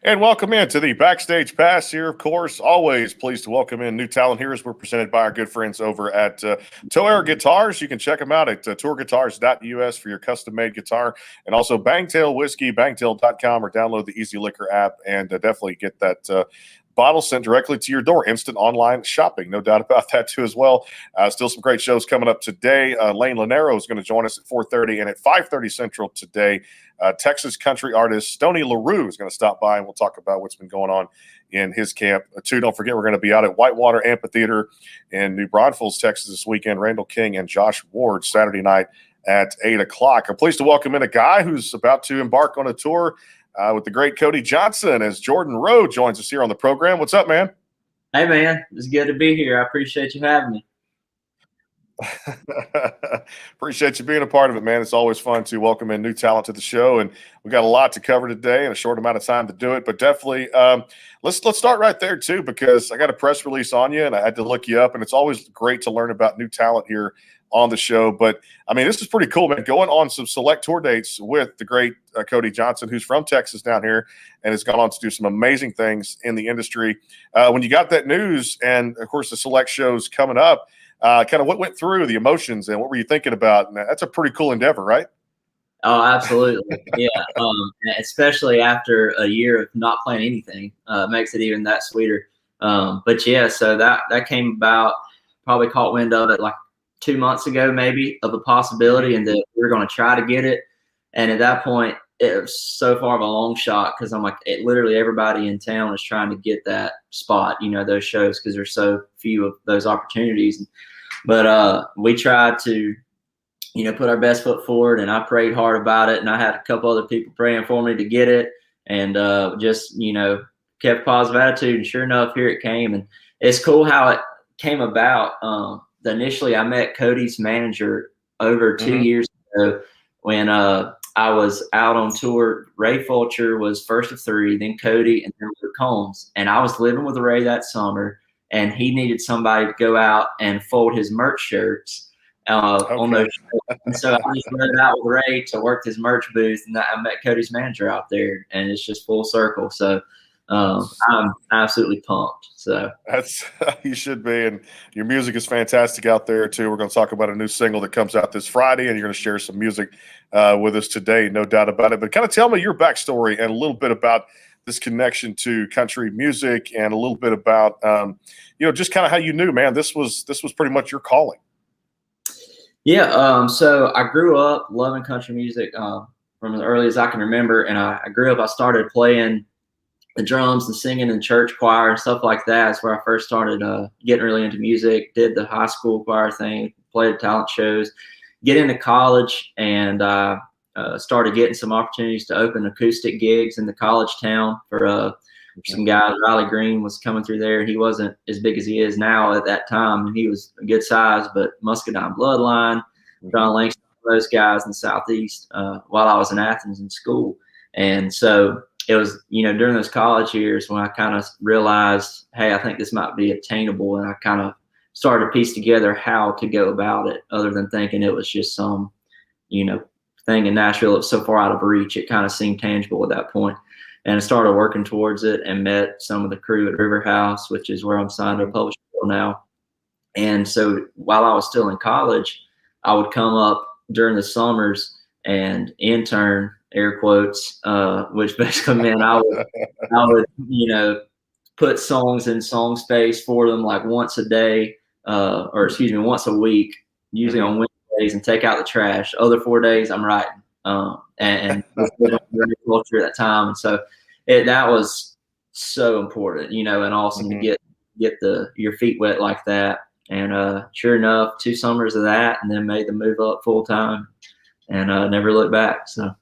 And welcome in to the Backstage Pass here. Of course, always pleased to welcome in new talent here as we're presented by our good friends over at Toir Guitars. You can check them out at tourguitars.us for your custom-made guitar. And also Bangtail Whiskey, bangtail.com, or download the Easy Liquor app and definitely get that bottle sent directly to your door. Instant online shopping, no doubt about that too as well. Still some great shows coming up today. Lane Lanero is going to join us at 4:30, and at 5:30 Central today, Texas country artist Stoney LaRue is going to stop by, and we'll talk about what's been going on in his camp too. Don't forget, we're going to be out at Whitewater Amphitheater in New Braunfels, Texas this weekend. Randall King and Josh Ward Saturday night at 8 o'clock. I'm pleased to welcome in a guy who's about to embark on a tour with the great Cody Johnson as Jordan Rowe joins us here on the program. What's up, man? Hey, man. It's good to be here. I appreciate you having me. Appreciate you being a part of it, man. It's always fun to welcome in new talent to the show, and we got a lot to cover today and a short amount of time to do it. But definitely, let's start right there too, because I got a press release on you, and I had to look you up. And it's always great to learn about new talent here on the show. But I mean, this is pretty cool, man. Going on some select tour dates with the great Cody Johnson, who's from Texas down here, and has gone on to do some amazing things in the industry. When you got that news, and of course the select shows coming up, kind of what went through the emotions and what were you thinking about? And that's a pretty cool endeavor, right? Oh, absolutely. Yeah. Especially after a year of not playing anything, makes it even that sweeter. But yeah, so that came about, probably caught wind of it like 2 months ago, maybe, of the possibility, and that we were going to try to get it. And at that point, it was so far of a long shot, because I'm like, literally everybody in town is trying to get that spot, those shows, because there's so few of those opportunities. But we tried to, put our best foot forward, and I prayed hard about it, and I had a couple other people praying for me to get it, and just, kept a positive attitude, and sure enough, here it came. And it's cool how it came about. Initially, I met Cody's manager over 2 years ago when I was out on tour. Ray Fulcher was first of three, then Cody, and then Luke Combs. And I was living with Ray that summer, and he needed somebody to go out and fold his merch shirts on those shirts. And so I just went out with Ray to work his merch booth, and I met Cody's manager out there, and it's just full circle. So I'm absolutely pumped. So that's you should be, and your music is fantastic out there too. We're going to talk about a new single that comes out this Friday, and you're going to share some music with us today, no doubt about it. But kind of tell me your backstory and a little bit about this connection to country music, and a little bit about just kind of how you knew, man, this was pretty much your calling. Yeah. So I grew up loving country music from as early as I can remember, and I grew up. I started playing the drums and singing in church choir and stuff like that. That's where I first started getting really into music. Did the high school choir thing, played talent shows, get into college, and started getting some opportunities to open acoustic gigs in the college town for some guys. Riley Green was coming through there. He wasn't as big as he is now at that time, and he was a good size, but Muscadine Bloodline, John Langston, those guys in the Southeast while I was in Athens in school. And so it was, during those college years when I kind of realized, hey, I think this might be attainable. And I kind of started to piece together how to go about it, other than thinking it was just some, thing in Nashville. It was so far out of reach. It kind of seemed tangible at that point. And I started working towards it, and met some of the crew at River House, which is where I'm signed to a publisher now. And so while I was still in college, I would come up during the summers and intern, air quotes, which basically meant I would, put songs in song space for them, like once a day, once a week, usually on Wednesdays, and take out the trash. Other 4 days I'm writing, and culture at that time. And so that was so important, and awesome to get your feet wet like that. And sure enough, 2 summers of that, and then made the move up full time, and never looked back. So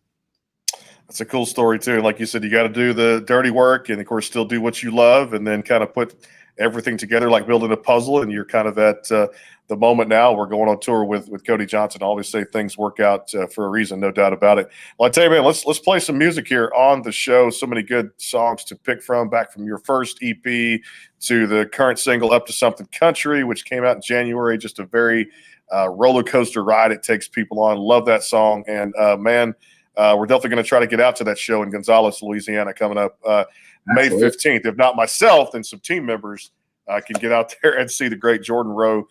that's a cool story too. Like you said, you got to do the dirty work, and of course still do what you love, and then kind of put everything together like building a puzzle. And you're kind of at the moment now. We're going on tour with Cody Johnson. I always say things work out for a reason, no doubt about it. Well, I tell you, man, let's play some music here on the show. So many good songs to pick from, back from your first EP to the current single, Up to Something Country, which came out in January. Just a very roller coaster ride it takes people on. Love that song. And man, we're definitely going to try to get out to that show in Gonzales, Louisiana, coming up May 15th. If not myself, then some team members can get out there and see the great Jordan Rowe,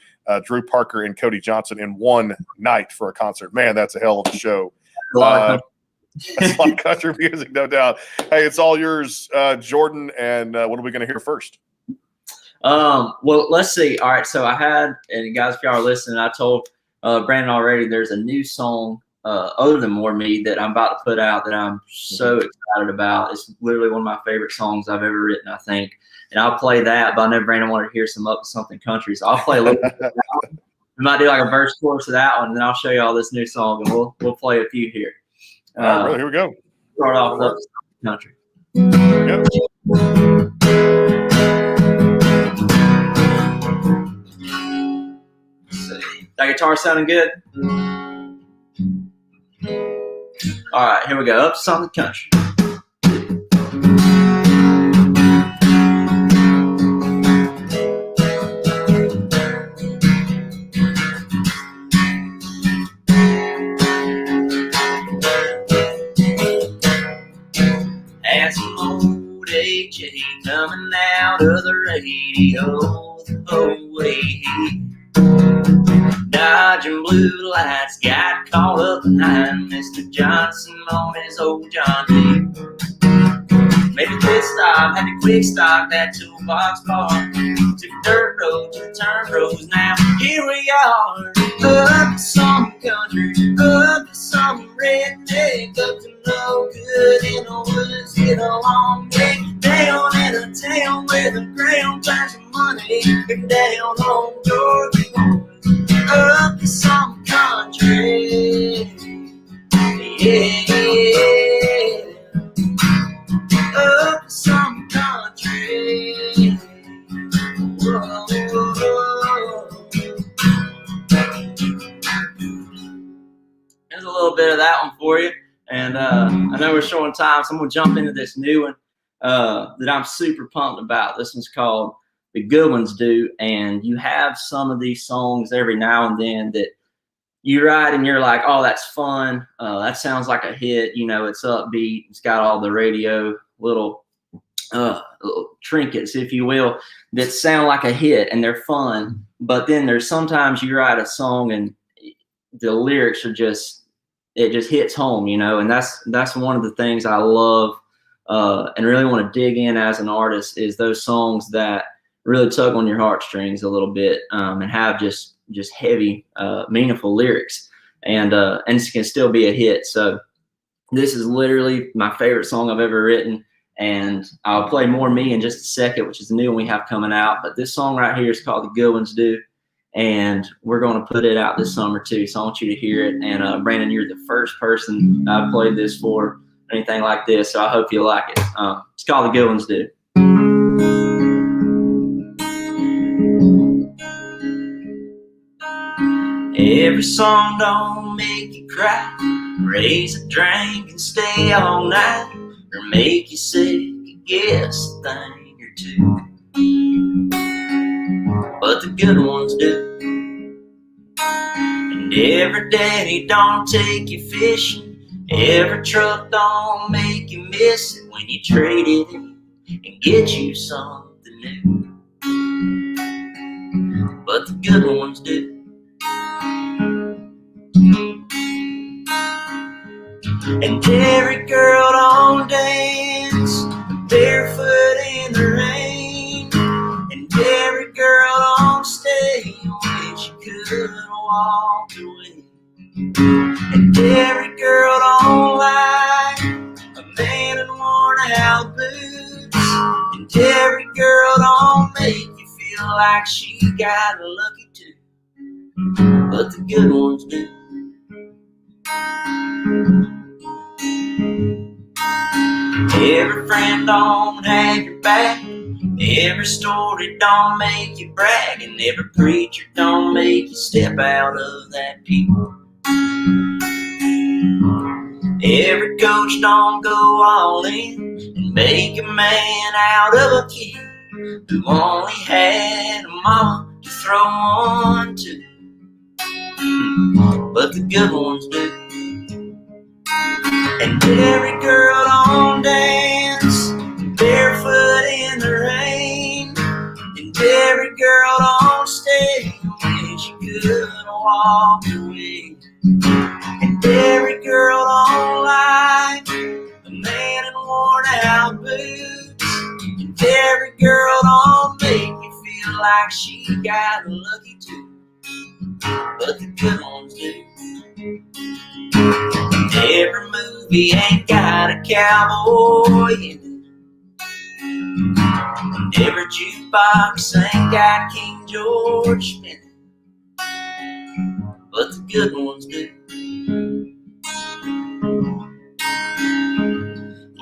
Drew Parker, and Cody Johnson in one night for a concert. Man, that's a hell of a show. That's a lot of country music, no doubt. Hey, it's all yours, Jordan. And what are we going to hear first? Well, let's see. All right, so I had, and guys, if y'all are listening, I told Brandon already there's a new song other than More Me that I'm about to put out that I'm so excited about. It's literally one of my favorite songs I've ever written, I think. And I'll play that, but I know Brandon wanted to hear some Up to Something country, so I'll play a little bit of that one. We might do like a verse chorus of that one, and then I'll show you all this new song, and we'll play a few here. All right, brother, here we go. Start off with Up to Something country. Yep. That guitar sounding good? All right, here we go. Up to Something country. That's some old AJ coming out of the radio the whole way. Dodging blue lights, got caught up behind Mr. Johnson on his old John Deere. Made a quick stop, had to quick stop that toolbox car. Took a dirt road to the turn roads. Now here we are, up to some country, up to some redneck, up to no good in the woods, get a long day. Down in a town where the ground turns to money, and down on Georgia, up to some country, yeah. Up to some country. Whoa, whoa. There's a little bit of that one for you. And I know we're short on time, so I'm going to jump into this new one that I'm super pumped about. This one's called The Good Ones Do. And you have some of these songs every now and then that you write and you're like, oh, that's fun. That sounds like a hit. You know, it's upbeat. It's got all the radio little trinkets, if you will, that sound like a hit and they're fun. But then there's sometimes you write a song and the lyrics are just, it just hits home, you know, and that's one of the things I love and really want to dig in as an artist is those songs that really tug on your heartstrings a little bit and have just heavy, meaningful lyrics and it can still be a hit. So this is literally my favorite song I've ever written. And I'll play More Me in just a second, which is the new one we have coming out. But this song right here is called The Good Ones Do. And we're going to put it out this summer too. So I want you to hear it. And Brandon, you're the first person I've played this for, anything like this. So I hope you like it. It's called The Good Ones Do. Every song don't make you cry. Raise a drink and stay all night. Or make you sick, guess a thing or two. But the good ones do. And every day don't take you fishing. Every truck don't make you miss it when you trade it in and get you something new. But the good ones do. And every girl don't dance barefoot in the rain. And every girl don't stay when she could walk away. And every girl don't like a man in worn out boots. And every girl don't make you feel like she got lucky too. But the good ones do. Every friend don't have your back. Every story don't make you brag. And every preacher don't make you step out of that pew. Every coach don't go all in and make a man out of a kid who only had a mama to throw one to. But the good ones do. And every girl don't dance barefoot in the rain. And every girl don't stay when she could walk away. And every girl don't like a man in worn out boots. And every girl don't make you feel like she got lucky too. But the good ones do. And every movie ain't got a cowboy in it. And every jukebox ain't got King George spinning. But the good ones do.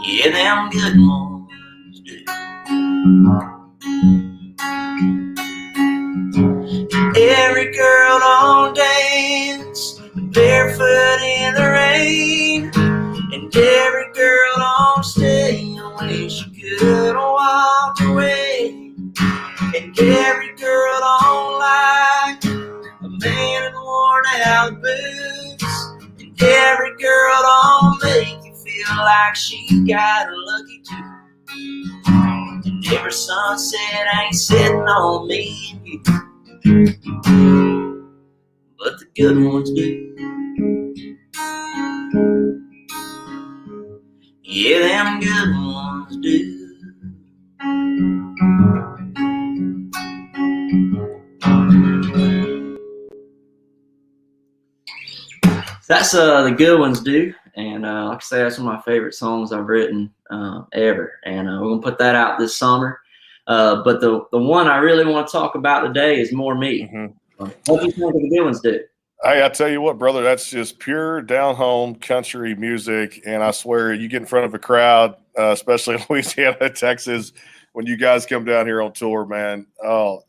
Yeah, them good ones do. Every girl don't dance barefoot in the rain. And every girl don't stay when she could walk away. And every girl don't like a man in worn out boots. And every girl don't make you feel like she got lucky too. And every sunset ain't sitting on me and you. But the good ones do. Yeah, them good ones do. That's the good ones do, and like I say, that's one of my favorite songs I've written ever, and we're gonna put that out this summer. But the one I really want to talk about today is More Me. What do you think of the good ones do? Hey, I tell you what, brother, that's just pure down home country music, and I swear, you get in front of a crowd, especially in Louisiana, Texas, when you guys come down here on tour, man. Oh,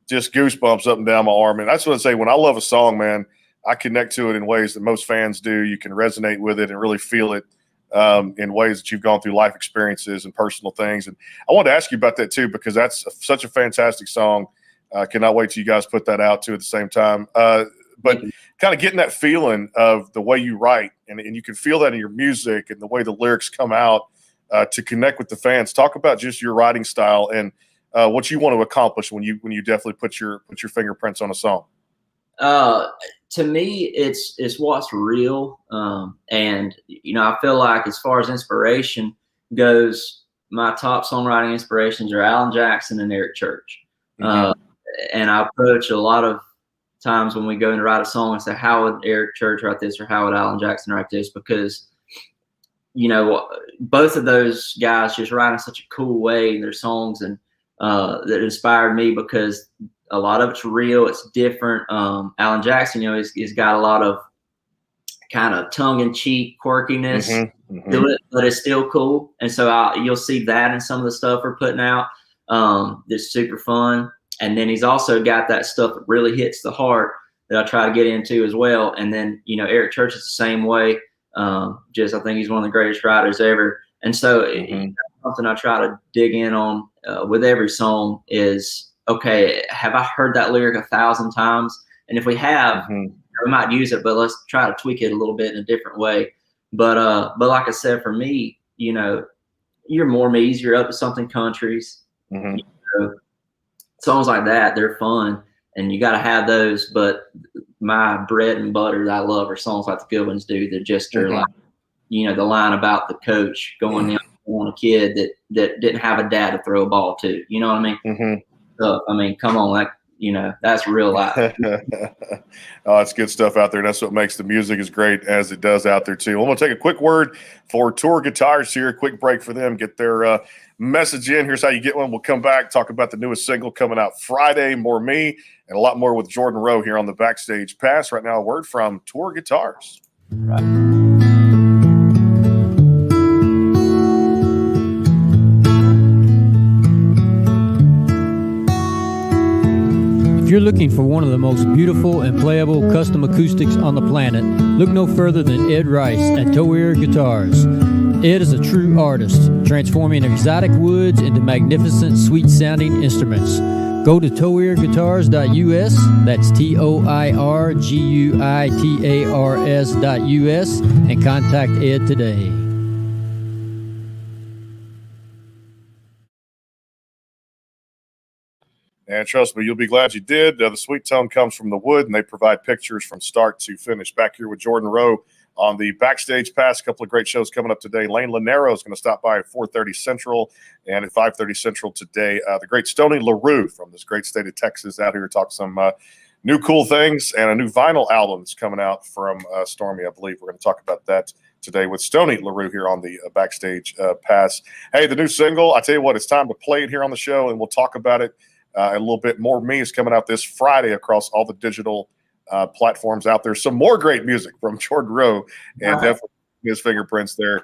just goosebumps up and down my arm, and that's what I say. When I love a song, man, I connect to it in ways that most fans do. You can resonate with it and really feel it in ways that you've gone through life experiences and personal things. And I wanted to ask you about that too, because that's such a fantastic song. Cannot wait till you guys put that out too at the same time. But kind of getting that feeling of the way you write, and you can feel that in your music and the way the lyrics come out to connect with the fans. Talk about just your writing style and what you want to accomplish when you definitely put your fingerprints on a song. To me, it's what's real. And, I feel like as far as inspiration goes, my top songwriting inspirations are Alan Jackson and Eric Church. And I approach a lot of times when we go in to write a song and say, how would Eric Church write this, or how would Alan Jackson write this? Because, both of those guys just write in such a cool way in their songs, and that inspired me because a lot of it's real, it's different. Alan Jackson, he's got a lot of kind of tongue-in-cheek quirkiness to it, but it's still cool. And so you'll see that in some of the stuff we're putting out. That's super fun. And then he's also got that stuff that really hits the heart that I try to get into as well. And then, Eric Church is the same way. I think he's one of the greatest writers ever. And so something I try to dig in on with every song is, okay, have I heard that lyric 1,000 times? And if we have, we might use it, but let's try to tweak it a little bit in a different way. But like I said, for me, you're More Me's, you're Up to Something Countries. Songs like that, they're fun, and you got to have those. But my bread and butter that I love are songs like the good ones do. That just are like, the line about the coach going in on a kid that didn't have a dad to throw a ball to. You know what I mean? So, come on, that's real life. Oh, it's good stuff out there. That's what makes the music as great as it does out there too. I'm going to take a quick word for Toir Guitars here. A quick break for them. Get their message in. Here's how you get one. We'll come back, talk about the newest single coming out Friday, More Me, and a lot more with Jordan Rowe here on the Backstage Pass. Right now, a word from Toir Guitars. If you're looking for one of the most beautiful and playable custom acoustics on the planet, look no further than Ed Rice at Toir Guitars. Ed is a true artist, transforming exotic woods into magnificent, sweet-sounding instruments. Go to toirguitars.us, that's TOIRGUITARS.us, and contact Ed today. And trust me, you'll be glad you did. The sweet tone comes from the wood, and they provide pictures from start to finish. Back here with Jordan Rowe on the Backstage Pass. A couple of great shows coming up today. Lane Lanero is going to stop by at 4:30 Central, and at 5:30 Central today, the great Stoney LaRue from this great state of Texas out here to talk some new cool things, and a new vinyl album that's coming out from Stormy, I believe. We're going to talk about that today with Stoney LaRue here on the Backstage Pass. Hey, the new single, I tell you what, it's time to play it here on the show, and we'll talk about it a little bit more. Me is coming out this Friday across all the digital platforms out there. Some more great music from Toir Rowe, and definitely his fingerprints there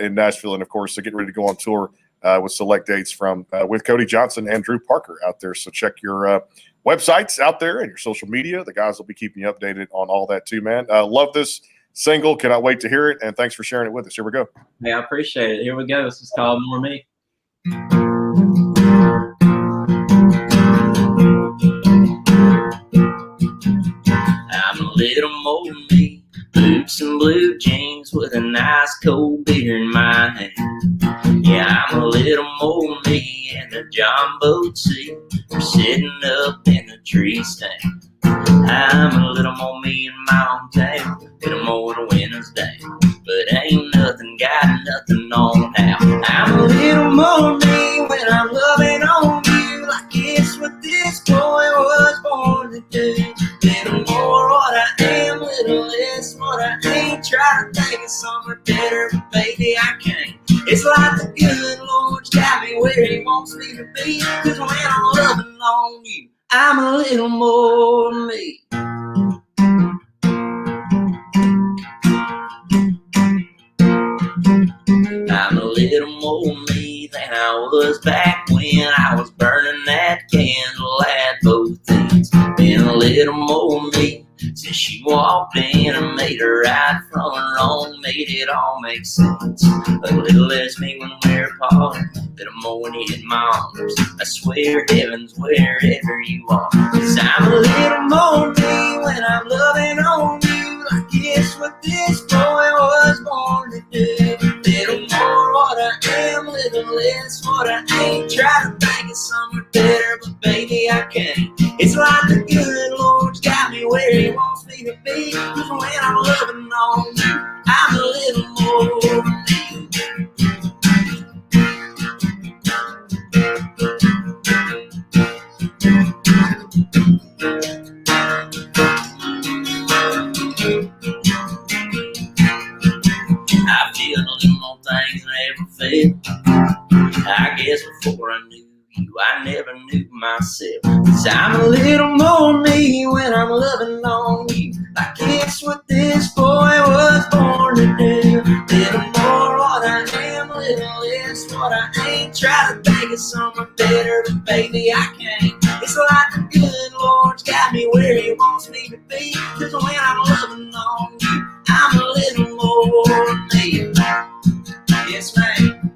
in Nashville. And, of course, getting ready to go on tour with select dates from with Cody Johnson and Drew Parker out there. So check your websites out there and your social media. The guys will be keeping you updated on all that too, man. Love this single. Cannot wait to hear it. And thanks for sharing it with us. Here we go. Hey, I appreciate it. Here we go. This is called More Me. I'm a little more me, boots and blue jeans with a nice cold beer in my hand. Yeah, I'm a little more me in the John boat seat, or sitting up in the tree stand. I'm a little more me in my hometown, a little more to Wednesday, but ain't nothing got nothing on now. I'm a little more me when I'm loving on you, like it's what this boy was born to do. Little more what I am, little less what I ain't. Try to think of somewhere better, but baby I can't. It's like the good Lord's got me where He wants me to be, 'cause when I'm loving on you, I'm a little more me. I'm a little more me than I was back when I was burning that candle at both ends. Been a little more me since she walked in and made her right from her wrong, made it all make sense. A little less me when we're apart, a little more when you're in my arms. I swear heaven's wherever you are, 'cause I'm a little more me when I'm loving on you, like it's what this boy was born to do. Little more what I am, little less what I ain't. Try to think of somewhere better, but baby I can't. It's like the good Lord's got me where He wants me to be, 'cause when I'm loving on you, I'm a little more me. I feel a little more things than I ever felt. I guess before I knew you, I never knew myself. 'Cause I'm a little more me when I'm loving on you, like it's what this boy was born to do. Little more what I am, little less what I ain't. Try to think of something better, but baby I can't. It's like the good Lord's got me where He wants me to be, 'cause when I'm loving on you, I'm a little more me. Yes, ma'am.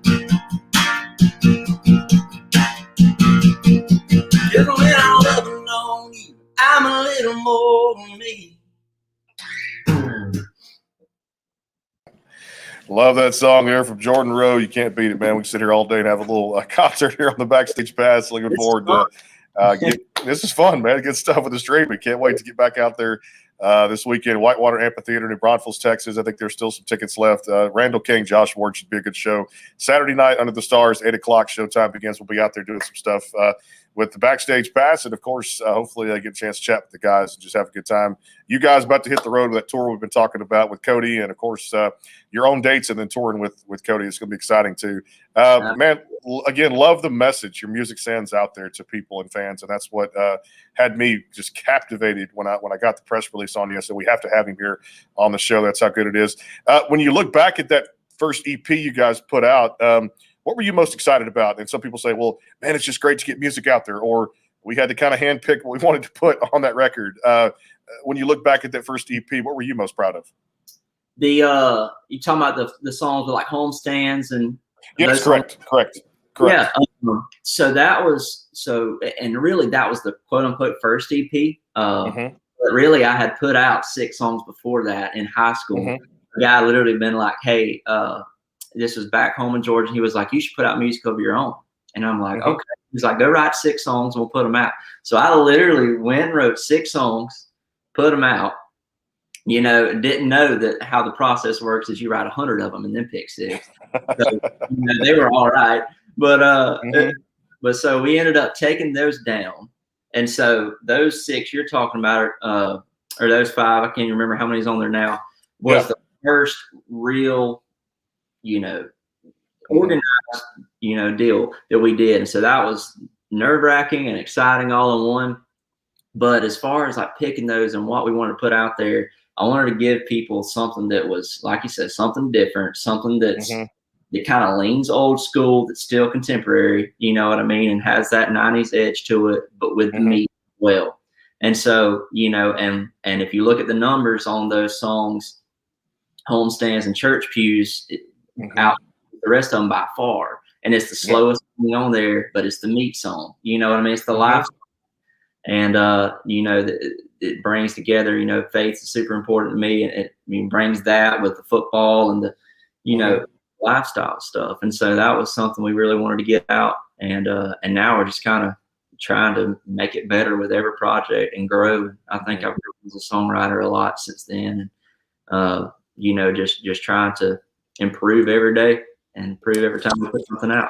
Just when I'm loving on you, I'm a little more me. Love that song there from Jordan Rowe. You can't beat it, man. We can sit here all day and have a little concert here on the Backstage Pass. Looking forward to this is fun, man. Good stuff with the streaming. Can't wait to get back out there this weekend. Whitewater Amphitheater, New Braunfels, Texas. I think there's still some tickets left. Randall King, Josh Ward should be a good show. Saturday night, Under the Stars, 8 o'clock. Showtime begins. We'll be out there doing some stuff with the Backstage Pass. And, of course, hopefully I get a chance to chat with the guys and just have a good time. You guys about to hit the road with that tour we've been talking about with Cody and, of course, your own dates and then touring with Cody. It's going to be exciting, too. Man, again, love the message your music sends out there to people and fans. And that's what had me just captivated when I got the press release on you. I said, we have to have him here on the show. That's how good it is. When you look back at that first EP you guys put out, what were you most excited about? And some people say, well, man, it's just great to get music out there. Or we had to kind of handpick what we wanted to put on that record. When you look back at that first EP, what were you most proud of? You talking about the songs with like homestands and yes, correct. Yeah. So that was and really that was the quote unquote first EP. But really I had put out 6 songs before that in high school. The guy literally been like, hey, this was back home in Georgia. He was like, you should put out music of your own. And I'm like, okay. He's like, go write 6 songs and we'll put them out. So I literally went and wrote 6 songs, put them out. Didn't know that how the process works is you write 100 of them and then pick 6. So, they were all right. But so we ended up taking those down. And so those 6 you're talking about, or those 5, I can't even remember how many's on there now, was the first real, organized, deal that we did. And so that was nerve-wracking and exciting all in one. But as far as like picking those and what we wanted to put out there, I wanted to give people something that was, like you said, something different, something that's that kind of leans old school, that's still contemporary, you know what I mean, and has that 90s edge to it, but with the meat as well. And so, and if you look at the numbers on those songs, homestands and church pews, out the rest of them by far. And it's the slowest thing on there, but it's the meat song. You know what I mean? It's the life song. And, it brings together, faith is super important to me. And it brings that with the football and the, lifestyle stuff. And so that was something we really wanted to get out. And now we're just kind of trying to make it better with every project and grow. I think I've grown as a songwriter a lot since then. And, just trying to improve every day and improve every time we put something out.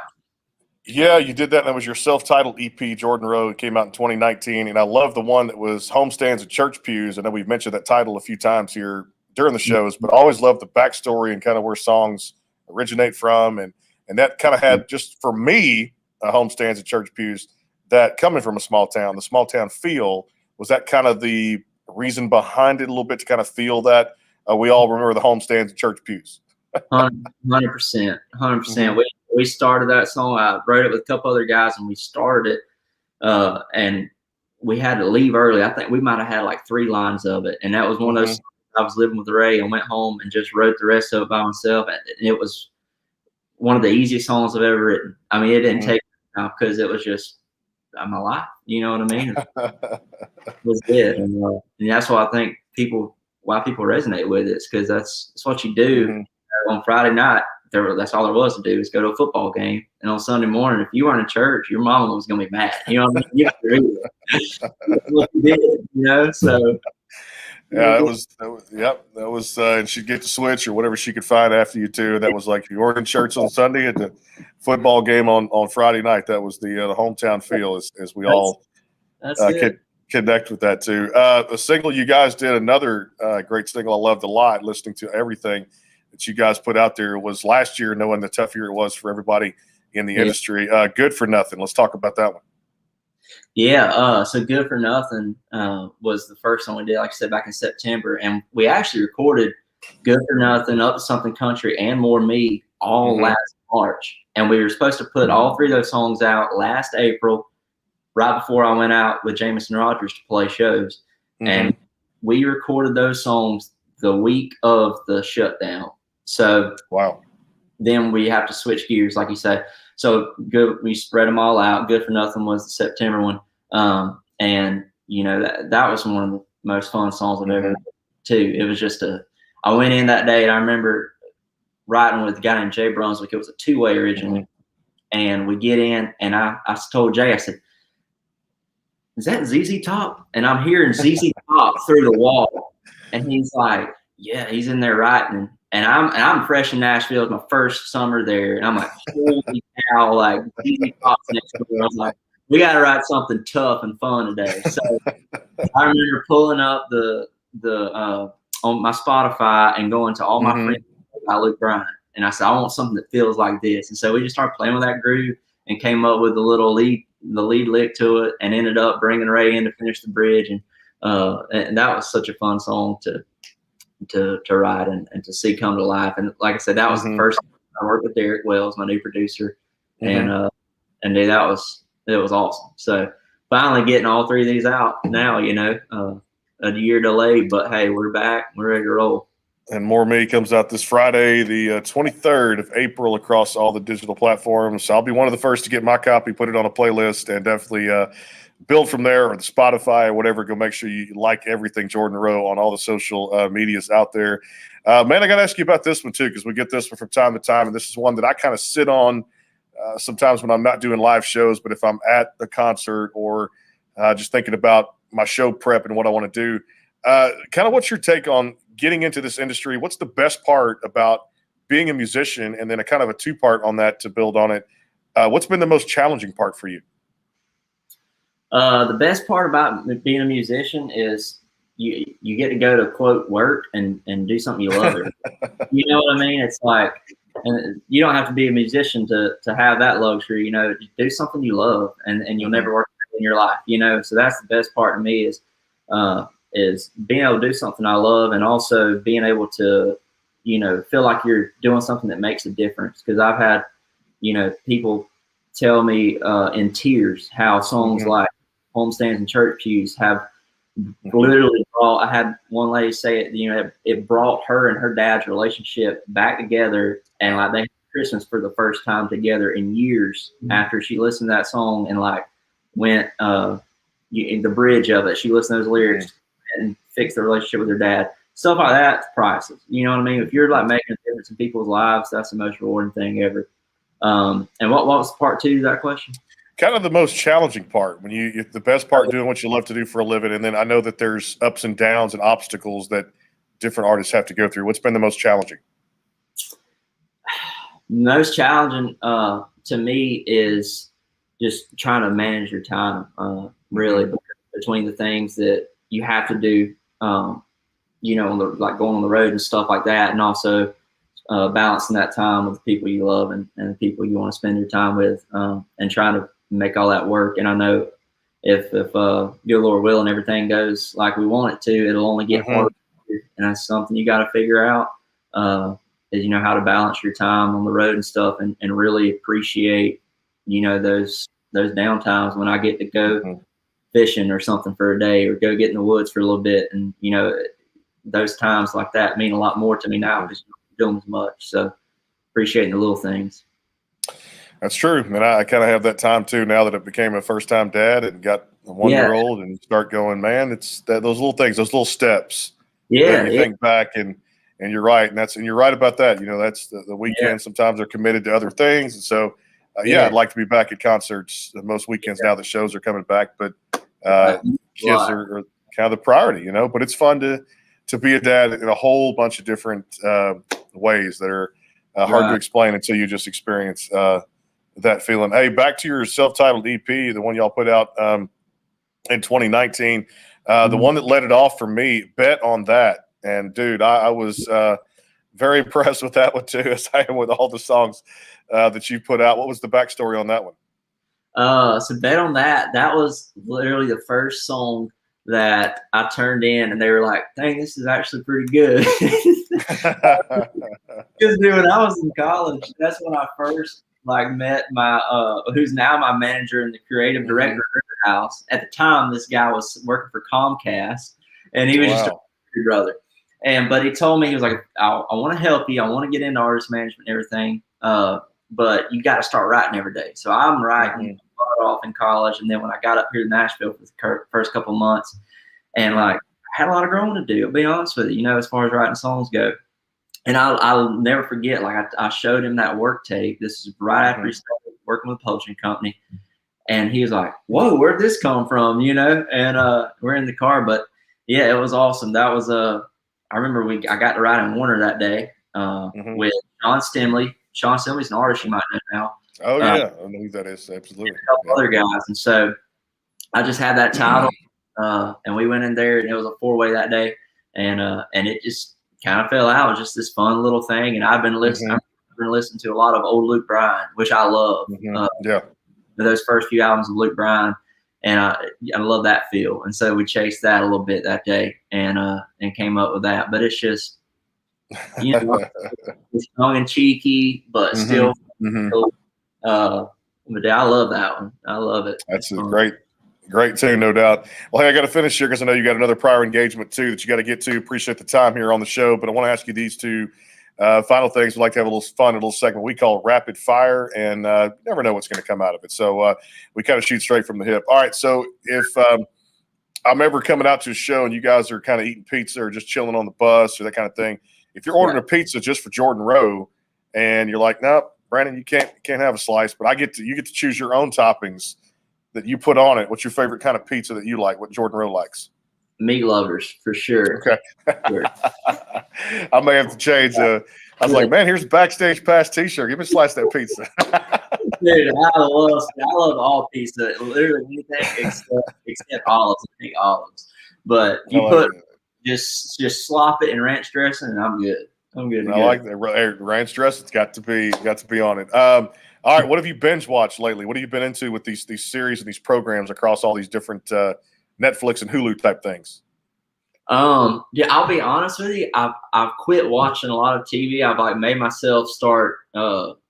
Yeah, you did that. And that was your self-titled EP, Jordan Rowe. It came out in 2019. And I love the one that was Homestands and Church Pews. I know we've mentioned that title a few times here during the shows, but I always loved the backstory and kind of where songs originate from. And that kind of had, just for me, Homestands and Church Pews, that coming from a small town, the small town feel, was that kind of the reason behind it a little bit, to kind of feel that we all remember the homestands and church pews? 100%. We started that song. I wrote it with a couple other guys, and we started it. And we had to leave early. I think we might have had like 3 lines of it. And that was one of those songs. I was living with Ray and went home and just wrote the rest of it by myself. And it was one of the easiest songs I've ever written. I mean, it didn't take because it was just my life. You know what I mean? It was it. And that's why I think why people resonate with it, is because that's what you do. On Friday night, that's all there was to do, is go to a football game. And on Sunday morning, if you weren't in church, your mama was going to be mad. You know what I mean? That's what you did, so. Yeah, that was, and she'd get the switch or whatever she could find after you too. That was like, you weren't in church on Sunday, at the football game on Friday night. That was the hometown feel, as we all could connect with that too. A single you guys did, another great single I loved a lot, listening to everything that you guys put out there, was last year, knowing the tough year it was for everybody in the industry. Good for Nothing. Let's talk about that one. Yeah, so Good for Nothing was the first song we did, like I said, back in September. And we actually recorded Good for Nothing, Up to Something Country, and More Me all last March. And we were supposed to put all 3 of those songs out last April, right before I went out with Jameson Rogers to play shows. And we recorded those songs the week of the shutdown. So then we have to switch gears, like you said. So we spread them all out. Good for Nothing was the September one. And, that was one of the most fun songs I've ever written too. It was just I went in that day, and I remember writing with a guy named Jay Brunswick. It was a 2-way originally. And we get in, and I told Jay, I said, is that ZZ Top? And I'm hearing ZZ Top through the wall. And he's like, yeah, he's in there writing. And I'm fresh in Nashville. It's my first summer there. And I'm like, holy cow, like ZZ Top's next door. I was like, we got to write something tough and fun today. So I remember pulling up the on my Spotify and going to all my friends by Luke Bryan. And I said, I want something that feels like this. And so we just started playing with that groove and came up with the lead lick to it, and ended up bringing Ray in to finish the bridge. And that was such a fun song to write and to see come to life. And like I said, that was the first time I worked with Derek Wells, my new producer. And dude, it was awesome. So finally getting all 3 of these out now, a year delayed, but hey, we're back. We're ready to roll. And More Me comes out this Friday, the 23rd of April, across all the digital platforms. So I'll be one of the first to get my copy, put it on a playlist, and definitely build from there, or the Spotify or whatever. Go make sure you like everything Jordan Rowe on all the social medias out there. Man, I got to ask you about this one too, because we get this one from time to time, and this is one that I kind of sit on sometimes when I'm not doing live shows, but if I'm at a concert or just thinking about my show prep and what I want to do, kind of what's your take on getting into this industry? What's the best part about being a musician? And then a kind of a two-part on that to build on it. What's been the most challenging part for you? The best part about being a musician is you get to go to quote work and do something you love. You know what I mean? It's like, and you don't have to be a musician to have that luxury, you know, do something you love and you'll never work in your life, you know? So that's the best part to me is being able to do something I love and also being able to, you know, feel like you're doing something that makes a difference. Cause I've had, you know, people tell me in tears how songs like Homestands and Church Pews have literally brought, I had one lady say it, you know, it brought her and her dad's relationship back together, and like they had Christmas for the first time together in years after she listened to that song and like went in the bridge of it, she listened to those lyrics and fixed the relationship with her dad. Stuff like that's priceless. You know what I mean? If you're like making a difference in people's lives, that's the most rewarding thing ever. And what was part two to that question? Kind of the most challenging part when the best part doing what you love to do for a living. And then I know that there's ups and downs and obstacles that different artists have to go through. What's been the most challenging? Most challenging to me is just trying to manage your time, really, between the things that you have to do, you know, like going on the road and stuff like that. And also balancing that time with the people you love and the people you want to spend your time with, and trying to make all that work. And I know if good Lord will and everything goes like we want it to, it'll only get harder. And that's something you got to figure out, is, you know, how to balance your time on the road and stuff and really appreciate, you know, those down times when I get to go fishing or something for a day or go get in the woods for a little bit. And, you know, those times like that mean a lot more to me now because you're doing as much. So appreciating the little things. That's true. And I kind of have that time too now that I became a first-time dad and got a 1-year-old and start going, man, it's those little things, those little steps. Yeah. You think back and you're right. And you're right about that. You know, that's the weekends sometimes are committed to other things. And so, I'd like to be back at concerts most weekends now that shows are coming back, but kids are kind of the priority, you know, but it's fun to be a dad in a whole bunch of different ways that are hard to explain until you just experience that feeling. Hey, back to your self-titled EP, the one y'all put out in 2019, the one that led it off for me, Bet on That. And dude, I was very impressed with that one too, as I am with all the songs that you put out. What was the backstory on that one? So Bet on That, that was literally the first song that I turned in and they were like, dang, this is actually pretty good. Because dude, when I was in college, that's when I first like met my who's now my manager and the creative director of Riverhouse. At the time, this guy was working for Comcast and he was just a brother. But he told me, he was like, I want to help you. I want to get into artist management and everything. But you got to start writing every day. So I'm writing off in college. And then when I got up here to Nashville for the first couple of months and like, I had a lot of growing to do, I'll be honest with you, you know, as far as writing songs go. And I'll never forget, like I showed him that work tape. This is right after he started working with a publishing company. And he was like, whoa, where'd this come from? You know, and we're in the car. But yeah, it was awesome. That was I remember I got to ride in Warner that day with Sean Stimley. Sean Stimley's an artist you might know now. Oh, yeah. I know who that is. Absolutely. And a couple other guys. And so I just had that title. And we went in there and it was a 4-way that day. And it just kind of fell out. It was just this fun little thing. And I've been listening to a lot of old Luke Bryan, which I love. Those first few albums of Luke Bryan. And I love that feel. And so we chased that a little bit that day and came up with that. But it's just, you know, it's tongue and cheeky, but still, but I love that one. I love it. That's a great tune, no doubt. Well, hey, I got to finish here because I know you got another prior engagement too that you got to get to. Appreciate the time here on the show, but I want to ask you these two final things. We'd like to have a little fun, a little segment we call rapid fire, and you never know what's going to come out of it. So we kind of shoot straight from the hip. All right. So if I'm ever coming out to a show and you guys are kind of eating pizza or just chilling on the bus or that kind of thing, if you're ordering a pizza just for Jordan Rowe and you're like, nope, Brandon, you can't have a slice, but you get to choose your own toppings that you put on it. What's your favorite kind of pizza that you like? What Jordan Rowe likes? Meat lovers for sure. Okay. Sure. I may have to change. I was like, man, here's a Backstage Pass T-shirt. Give me a slice of that pizza. Dude, I love all pizza, literally anything except olives. I think olives, but you put just slop it in ranch dressing, and I'm good. I'm good. I like that ranch dressing. It's got to be on it. All right, what have you binge watched lately? What have you been into with these series and these programs across all these different Netflix and Hulu type things? Yeah, I'll be honest with you. I've quit watching a lot of TV. I've like made myself start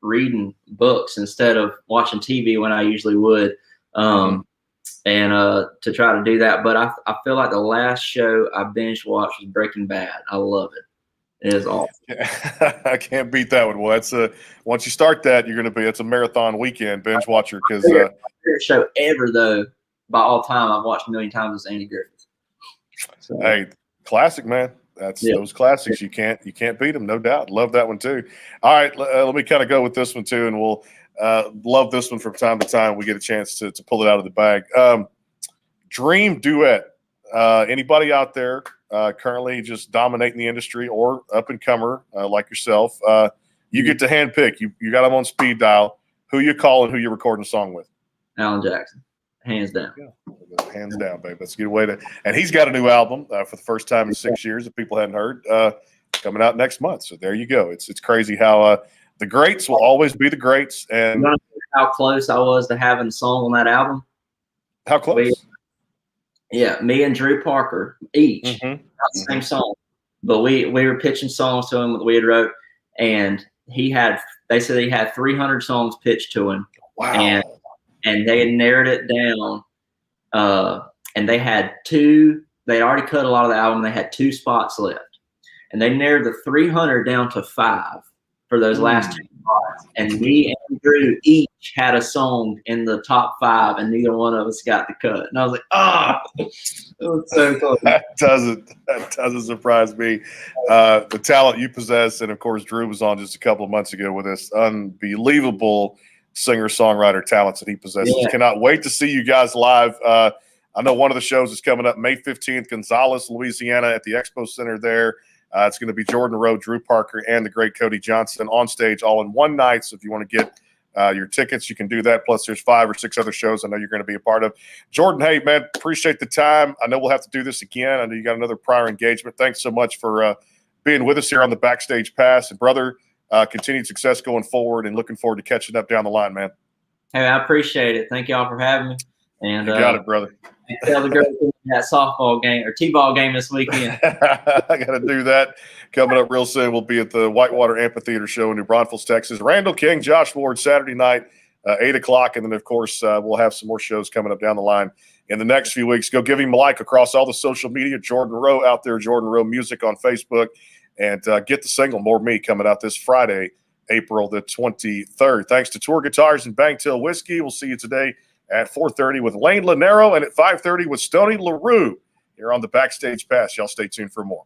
reading books instead of watching TV when I usually would, and to try to do that. But I feel like the last show I binge watched was Breaking Bad. I love it. It is awesome. I can't beat that one. Well, that's once you start that, it's a marathon weekend binge watcher because favorite show ever though by all time I've watched a million times is Andy Griffith. So, hey, classic, man. That's those classics. You can't beat them, no doubt. Love that one too. All right, let me kind of go with this one too, and we'll love this one from time to time. We get a chance to pull it out of the bag. Dream duet. Anybody out there currently just dominating the industry or up and comer like yourself? You get to handpick. You got them on speed dial. Who you calling? Who you recording a song with? Alan Jackson. Hands down. Yeah, hands down, babe. That's a good way to. And he's got a new album for the first time in 6 years that people hadn't heard, coming out next month. So there you go. It's crazy how the greats will always be the greats. And how close I was to having a song on that album. How close? Me and Drew Parker each not the same song, but we were pitching songs to him that we had wrote, and they said he had 300 songs pitched to him. Wow. And they had narrowed it down, and they had two. They already cut a lot of the album. They had 2 spots left, and they narrowed the 300 down to 5 for those last 2 spots. And me and Drew each had a song in the top 5, and neither one of us got the cut. And I was like, it was so cool. That doesn't surprise me. The talent you possess, and of course, Drew was on just a couple of months ago with us. Unbelievable singer-songwriter talents that he possesses. Yeah. Cannot wait to see you guys live. I know one of the shows is coming up May 15th, Gonzales, Louisiana at the Expo Center there. It's going to be Jordan Rowe, Drew Parker, and the great Cody Johnson on stage all in one night. So if you want to get your tickets, you can do that. Plus there's 5 or 6 other shows I know you're going to be a part of. Jordan, hey, man, appreciate the time. I know we'll have to do this again. I know you got another prior engagement. Thanks so much for being with us here on the Backstage Pass. And, brother, continued success going forward, and looking forward to catching up down the line, man. Hey, I appreciate it. Thank y'all for having me. And you got it, brother. Tell the girls that softball game or t-ball game this weekend. I got to do that. Coming up real soon, we'll be at the Whitewater Amphitheater Show in New Braunfels, Texas. Randall King, Josh Ward, Saturday night, 8 o'clock. And then, of course, we'll have some more shows coming up down the line in the next few weeks. Go give him a like across all the social media. Jordan Rowe out there, Jordan Rowe Music on Facebook. And get the single, More Me, coming out this Friday, April the 23rd. Thanks to Toir Guitars and Bangtail Whiskey. We'll see you today at 4:30 with Lane Lanero and at 5:30 with Stoney LaRue here on the Backstage Pass. Y'all stay tuned for more.